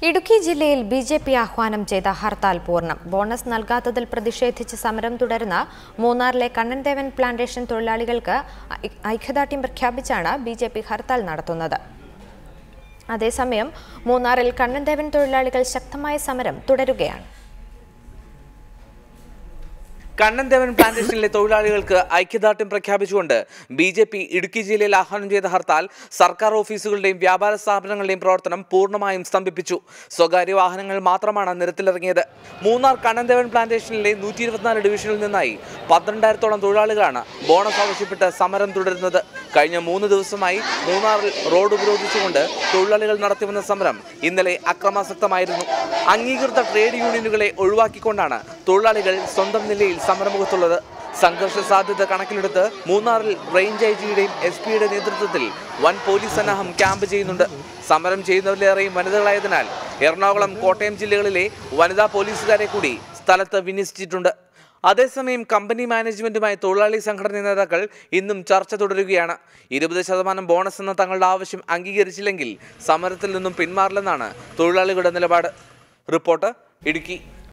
ഇടുക്കി ജില്ലയിൽ ബിജെപി ആഹ്വാനം ചെയ്ത ഹർത്താൽ പൂർണ്ണം. ബോണസ് നൽകാത്തതിൽ പ്രതിഷേധിച്ച് സമരം തുടരുന്ന മൂന്നാറിലെ കണ്ണൻദേവൻ പ്ലാന്റേഷൻ തൊഴിലാളികൾക്ക് ഐക്യദാർഢ്യം പ്രഖ്യാപിച്ചാണ് ബിജെപി ഹർത്താൽ നടത്തുന്നത്. അതേസമയം മൂന്നാറിൽ കണ്ണൻദേവൻ തൊഴിലാളികൾ ശക്തമായ സമരം തുടരുകയാണ്. കണ്ണൻദേവൻ പ്ലാന്റേഷനിലെ തൊഴിലാളികൾക്ക് ഐക്യദാർഢ്യം പ്രഖ്യാപിച്ചുകൊണ്ട് ബിജെപി ഇടുക്കി ജില്ലയിൽ ആഹ്വാനം ചെയ്ത ഹർത്താൽ സർക്കാർ ഓഫീസുകളുടെയും വ്യാപാര സ്ഥാപനങ്ങളുടെയും പ്രവർത്തനം പൂർണ്ണമായും സ്തംഭിപ്പിച്ചു. സ്വകാര്യ വാഹനങ്ങൾ മാത്രമാണ് നിരത്തിലിറങ്ങിയത്. മൂന്നാർ കണ്ണൻദേവൻ പ്ലാന്റേഷനിലെ 124 ഡിവിഷനിൽ നിന്നായി 12,000-ഓളം തൊഴിലാളികളാണ് ബോണസ് ആവശ്യപ്പെട്ട് സമരം തുടരുന്നത്. കഴിഞ്ഞ 3 ദിവസമായി മൂന്നാറിൽ റോഡ് ഉപരോധിച്ചുകൊണ്ട് തൊഴിലാളികൾ നടത്തിവന്ന സമരം ഇന്നലെ അക്രമാസക്തമായിരുന്നു. അംഗീകൃത ട്രേഡ് യൂണിയനുകളെ ഒഴിവാക്കിക്കൊണ്ടാണ് തൊഴിലാളികൾ സ്വന്തം നിലയിൽ സമരമുഖത്തുള്ളത്. സംഘർഷ സാധ്യത കണക്കിലെടുത്ത് മൂന്നാറിൽ റേഞ്ച് ഐജിയുടെയും എസ്പിയുടെ നേതൃത്വത്തിൽ വൻ പോലീസ് സന്നാഹം ക്യാമ്പ് ചെയ്യുന്നുണ്ട്. സമരം ചെയ്യുന്നവരിലേറെയും വനിതകളായതിനാൽ എറണാകുളം, കോട്ടയം ജില്ലകളിലെ വനിതാ പോലീസുകാരെ കൂടി സ്ഥലത്ത് വിന്യസിച്ചിട്ടുണ്ട്. അതേസമയം കമ്പനി മാനേജ്മെന്റുമായി തൊഴിലാളി സംഘടനാ നേതാക്കൾ ഇന്നും ചർച്ച തുടരുകയാണ്. 20% ബോണസ് എന്ന തങ്ങളുടെ ആവശ്യം അംഗീകരിച്ചില്ലെങ്കിൽ സമരത്തിൽ നിന്നും പിന്മാറില്ലെന്നാണ് തൊഴിലാളികളുടെ നിലപാട്. റിപ്പോർട്ടർ, ഇടുക്കി.